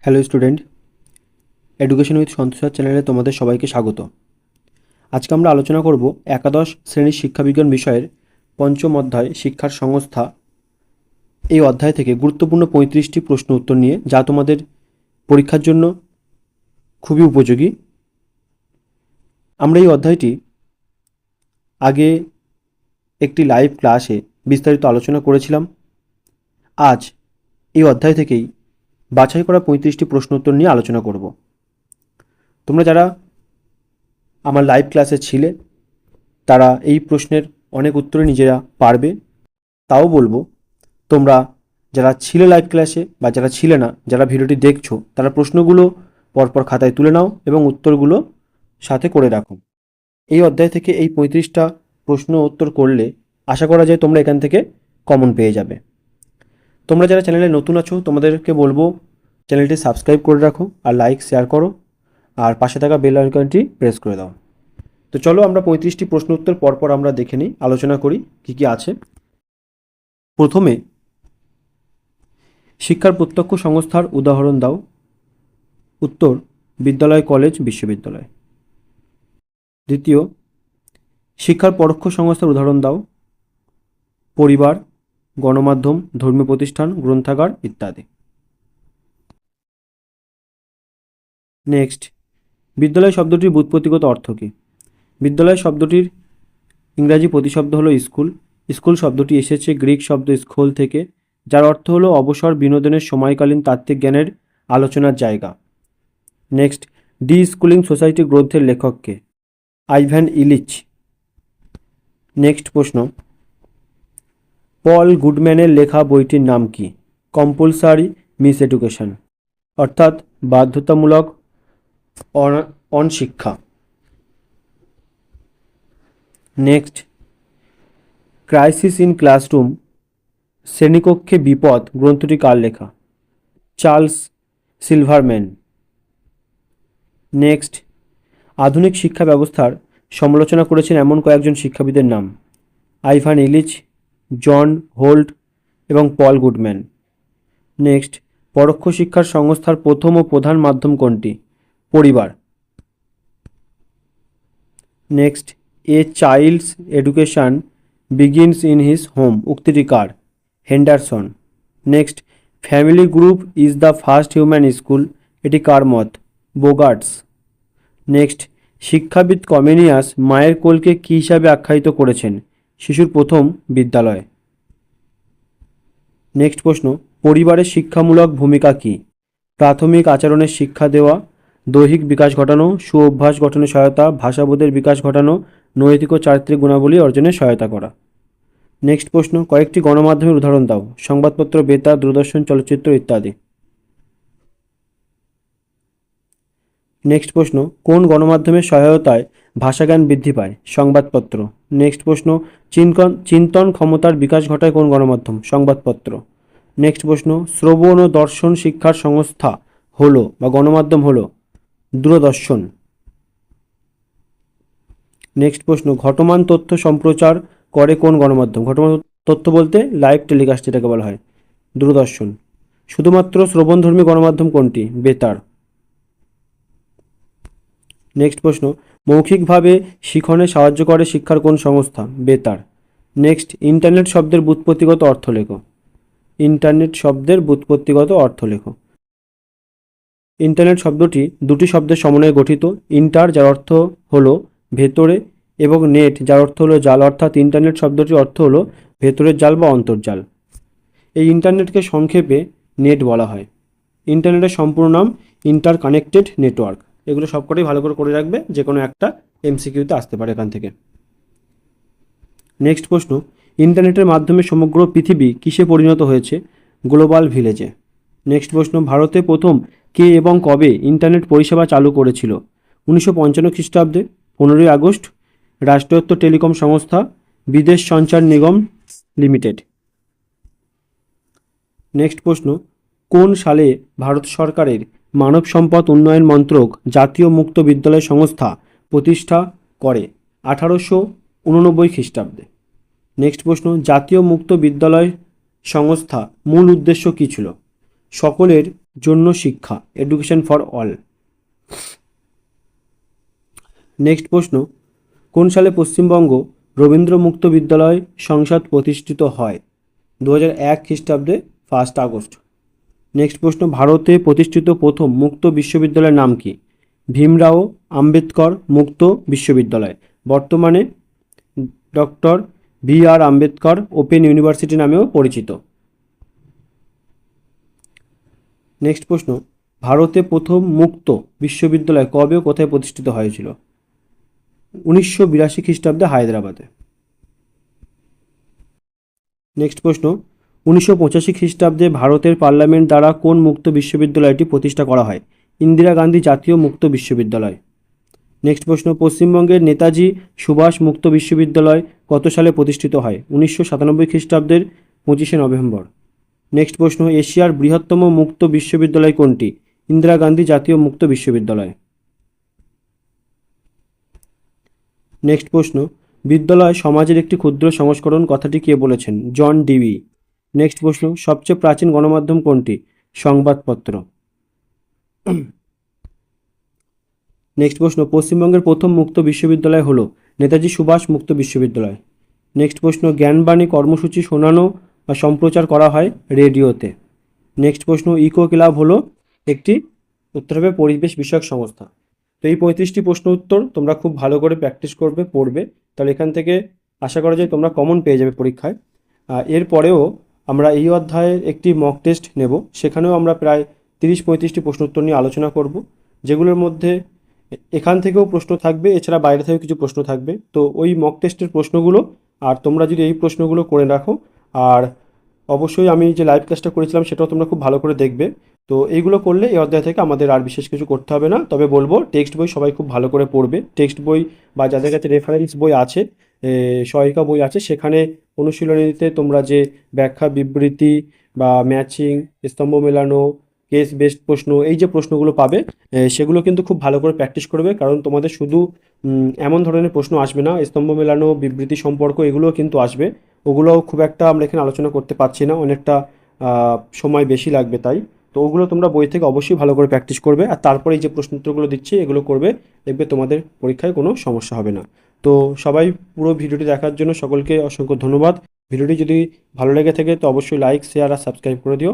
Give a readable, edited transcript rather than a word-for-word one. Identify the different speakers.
Speaker 1: Hello student, education with সন্তোষ চ্যানেলে তোমাদের সবাইকে স্বাগত। আজকে আমরা আলোচনা করব একাদশ শ্রেণীর শিক্ষাবিজ্ঞান বিষয়ের পঞ্চম অধ্যায় শিক্ষার সংস্থা। এই অধ্যায় থেকে গুরুত্বপূর্ণ 35টি প্রশ্ন উত্তর নিয়ে, যা তোমাদের পরীক্ষার জন্য খুবই উপযোগী। আমরা এই অধ্যায়টি আগে একটি লাইভ ক্লাসে বিস্তারিত আলোচনা করেছিলাম। আজ এই অধ্যায় থেকেই বাছাই করা 35টি প্রশ্ন উত্তর নিয়ে আলোচনা করব। তোমরা যারা আমার লাইভ ক্লাসে ছিলে তারা এই প্রশ্নের অনেক উত্তরে নিজেরা পারবে। তাও বলবো, তোমরা যারা ছিলে লাইভ ক্লাসে বা যারা ছিলে না, যারা ভিডিওটি দেখছো, তারা প্রশ্নগুলো পরপর খাতায় তুলে নাও এবং উত্তরগুলো সাথে করে রাখো। এই অধ্যায় থেকে এই 35টা প্রশ্ন উত্তর করলে আশা করা যায় তোমরা এখান থেকে কমন পেয়ে যাবে। তোমরা যারা চ্যানেলে নতুন আছো, তোমাদেরকে বলবো চ্যানেলটি সাবস্ক্রাইব করে রাখো আর লাইক শেয়ার করো, আর পাশে থাকা বেল আইকনটি প্রেস করে দাও। তো চলো আমরা 35টি প্রশ্ন উত্তর পরপর আমরা দেখে নিই, আলোচনা করি কী কী আছে। প্রথমে, শিক্ষার প্রত্যক্ষ সংস্থার উদাহরণ দাও। উত্তর: বিদ্যালয়, কলেজ, বিশ্ববিদ্যালয়। দ্বিতীয়, শিক্ষার পরোক্ষ সংস্থার উদাহরণ দাও। পরিবার, গণমাধ্যম, ধর্মীয় প্রতিষ্ঠান, গ্রন্থাগার ইত্যাদি। নেক্সট, বিদ্যালয় শব্দটির ব্যুৎপত্তিগত অর্থ কী? বিদ্যালয় শব্দটির ইংরাজি প্রতিশব্দ হলো স্কুল। স্কুল শব্দটি এসেছে গ্রিক শব্দ স্কুল থেকে, যার অর্থ হলো অবসর বিনোদনের সময়কালীন তাত্ত্বিক জ্ঞানের আলোচনার জায়গা। নেক্সট, ডি স্কুলিং সোসাইটি গ্রন্থের লেখককে? আইভ্যান ইলিচ। নেক্সট প্রশ্ন, পল গুডম্যানের লেখা বইটির নাম কি? কম্পালসারি মিস এডুকেশন, অর্থাৎ বাধ্যতামূলক অনশিক্ষা। নেক্সট, ক্রাইসিস ইন ক্লাসরুম, শ্রেণীকক্ষে বিপদ গ্রন্থটি কার লেখা? Charles Silverman. নেক্সট, আধুনিক শিক্ষা ব্যবস্থার সমালোচনা করেছেন এমন কয়েকজন শিক্ষাবিদের নাম? আইভান ইলিচ, জন হোল্ট এবং পল গুডম্যান। নেক্সট, পরোক্ষ শিক্ষার সংস্থার প্রথম ও প্রধান মাধ্যম কোনটি? পরিবার। Next, a child's education begins in his home উক্তিটি কার? Henderson. Next, family group is the first human school, এটি কার মত? বোগার্টস। নেক্সট, শিক্ষাবিদ কমেনিয়াস মায়ের কোলকে কী হিসাবে আখ্যায়িত করেছেন? শিশুর প্রথম বিদ্যালয়। নেক্সট প্রশ্ন, পরিবারের শিক্ষামূলক ভূমিকা কী? প্রাথমিক আচরণের শিক্ষা দেওয়া, দৈহিক বিকাশ ঘটানো, সুঅভ্যাস গঠনে সহায়তা, ভাষাবোধের বিকাশ ঘটানো, নৈতিক ও চারিত্রিক গুণাবলী অর্জনে সহায়তা করা। নেক্সট প্রশ্ন, কয়েকটি গণমাধ্যমের উদাহরণ দাও। সংবাদপত্র, বেতার, দূরদর্শন, চলচ্চিত্র ইত্যাদি। নেক্সট প্রশ্ন, কোন গণমাধ্যমের সহায়তায় ভাষাজ্ঞান বৃদ্ধি পায়? সংবাদপত্র। নেক্সট প্রশ্ন, চিন্তন ক্ষমতার বিকাশ ঘটায় কোন গণমাধ্যম? সংবাদপত্র। নেক্সট প্রশ্ন, শ্রবণ ও দর্শন শিক্ষার সংস্থা হলো বা গণমাধ্যম হলো দূরদর্শন। নেক্সট প্রশ্ন, ঘটমান তথ্য সম্প্রচার করে কোন গণমাধ্যম? ঘটমান তথ্য বলতে লাইভ টেলিকাস্ট যেটাকে বলা হয়, দূরদর্শন। শুধুমাত্র শ্রবণধর্মী গণমাধ্যম কোনটি? বেতার। নেক্সট প্রশ্ন, মৌখিকভাবে শিখনে সাহায্য করে শিক্ষার কোন সংস্থা? বেতার। নেক্সট, ইন্টারনেট শব্দের ব্যুৎপত্তিগত অর্থ লেখো। ইন্টারনেট শব্দের ব্যুৎপত্তিগত অর্থ লেখো। ইন্টারনেট শব্দটি দুটি শব্দের সমন্বয়ে গঠিত। ইন্টার, যার অর্থ হলো ভেতরে, এবং নেট, যার অর্থ হলো জাল, অর্থাৎ ইন্টারনেট শব্দটির অর্থ হলো ভেতরের জাল বা অন্তর্জাল। এই ইন্টারনেটকে সংক্ষেপে নেট বলা হয়। ইন্টারনেটের সম্পূর্ণ নাম ইন্টার কানেক্টেড নেটওয়ার্ক। এগুলো সবকটাই ভালো করে রাখবে, যে কোনো একটা এমসিকিউতে আসতে পারে এখান থেকে। নেক্সট প্রশ্ন, ইন্টারনেটের মাধ্যমে সমগ্র পৃথিবী কিসে পরিণত হয়েছে? গ্লোবাল ভিলেজে। নেক্সট প্রশ্ন, ভারতে প্রথম কে এবং কবে ইন্টারনেট পরিষেবা চালু করেছিল? 1955 খ্রিস্টাব্দে। 15ই আগস্ট। রাষ্ট্রায়ত্ত টেলিকম সংস্থা, বিদেশ সঞ্চার নিগম লিমিটেড। নেক্সট প্রশ্ন, কোন সালে ভারত সরকারের মানব সম্পদ উন্নয়ন মন্ত্রক জাতীয় মুক্ত বিদ্যালয় সংস্থা প্রতিষ্ঠা করে? 1889 খ্রিস্টাব্দে। নেক্সট প্রশ্ন, জাতীয় মুক্ত বিদ্যালয় সংস্থা মূল উদ্দেশ্য কী ছিল? সকলের জন্য শিক্ষা, এডুকেশন ফর অল। নেক্সট প্রশ্ন, কোন সালে পশ্চিমবঙ্গ রবীন্দ্র মুক্ত বিদ্যালয় সংসদ প্রতিষ্ঠিত হয়? 2001 খ্রিস্টাব্দে 1 আগস্ট। নেক্সট প্রশ্ন, ভারতে প্রতিষ্ঠিত প্রথম মুক্ত বিশ্ববিদ্যালয়ের নাম কি? ভীমরাও আম্বেদকর মুক্ত বিশ্ববিদ্যালয়, বর্তমানে doctor B.R.. Ambedkar open university নামেও পরিচিত। নেক্সট প্রশ্ন, ভারতে প্রথম মুক্ত বিশ্ববিদ্যালয় কবে ও কোথায় প্রতিষ্ঠিত হয়েছিল? 1982 খ্রিস্টাব্দে হায়দ্রাবাদে। নেক্সট প্রশ্ন, 1985 খ্রিস্টাব্দে ভারতের পার্লামেন্ট দ্বারা কোন মুক্ত বিশ্ববিদ্যালয়টি প্রতিষ্ঠা করা হয়? ইন্দিরা গান্ধী জাতীয় মুক্ত বিশ্ববিদ্যালয়। নেক্সট প্রশ্ন, পশ্চিমবঙ্গের নেতাজি সুভাষ মুক্ত বিশ্ববিদ্যালয় কত সালে প্রতিষ্ঠিত হয়? 1997 খ্রিস্টাব্দের 25শে নভেম্বর। নেক্সট প্রশ্ন, এশিয়ার বৃহত্তম মুক্ত বিশ্ববিদ্যালয় কোনটি? ইন্দিরা গান্ধী জাতীয় মুক্ত বিশ্ববিদ্যালয়। নেক্সট প্রশ্ন, বিদ্যালয় সমাজের একটি ক্ষুদ্র সংস্করণ কথাটি কে বলেছেন? জন ডিবি। নেক্সট প্রশ্ন, সবচেয়ে প্রাচীন গণমাধ্যম কোনটি? সংবাদপত্র। নেক্সট প্রশ্ন, পশ্চিমবঙ্গের প্রথম মুক্ত বিশ্ববিদ্যালয় হলো নেতাজি সুভাষ মুক্ত বিশ্ববিদ্যালয়। নেক্সট প্রশ্ন, জ্ঞানবাণী কর্মসূচি শোনানো বা সম্প্রচার করা হয় রেডিওতে। নেক্সট প্রশ্ন, ইকো ক্লাব হলো একটি উত্তর হবে পরিবেশ বিষয়ক সংস্থা। তো এই 35টি প্রশ্ন উত্তর তোমরা খুব ভালো করে প্র্যাকটিস করবে, পড়বে, তাহলে এখান থেকে আশা করা যায় তোমরা কমন পেয়ে যাবে পরীক্ষায়। এরপরেও আমরা এই অধ্যায়ের একটি মক টেস্ট নেব, সেখানেও আমরা প্রায় 30-35টি প্রশ্ন উত্তর নিয়ে আলোচনা করব, যেগুলোর মধ্যে এখান থেকেও প্রশ্ন থাকবে, এছাড়া বাইরে থেকেও কিছু প্রশ্ন থাকবে। তো ওই মক টেস্টের প্রশ্নগুলো আর তোমরা যদি এই প্রশ্নগুলো করে রাখো, আর অবশ্যই আমি যে লাইভ ক্লাসটা করেছিলাম সেটাও তোমরা খুব ভালো করে দেখবে। তো এইগুলো করলে এই অধ্যায় থেকে আমাদের আর বিশেষ কিছু করতে হবে না। তবে বলবো টেক্সট বই সবাই খুব ভালো করে পড়বে। টেক্সট বই বা যাদের কাছে রেফারেন্স বই আছে, সহায়িকা বই আছে, সেখানে অনুশীলনীতে তোমরা যে ব্যাখ্যা বিবৃতি বা ম্যাচিং, স্তম্ভ মেলানো, কেস বেসড প্রশ্ন, এই যে প্রশ্নগুলো পাবে সেগুলো কিন্তু খুব ভালো করে প্র্যাকটিস করবে। কারণ তোমাদের শুধু এমন ধরনের প্রশ্ন আসবে না, স্তম্ভ মেলানো, বিবৃতি সম্পর্ক, এগুলোও কিন্তু আসবে। ওগুলোও খুব একটা আমরা এখানে আলোচনা করতে পারছি না, অনেকটা সময় বেশি লাগবে, তাই তো ওগুলো তোমরা বই থেকে অবশ্যই ভালো করে প্র্যাকটিস করবে, আর তারপরে এই যে প্রশ্ন উত্তরগুলো দিচ্ছি এগুলো করবে, দেখবে তোমাদের পরীক্ষায় কোনো সমস্যা হবে না। তো সবাই পুরো ভিডিওটি দেখার জন্য সকলকে অসংখ্য ধন্যবাদ। ভিডিওটি যদি ভালো লেগে থাকে তো অবশ্যই লাইক, শেয়ার আর সাবস্ক্রাইব করে দিও।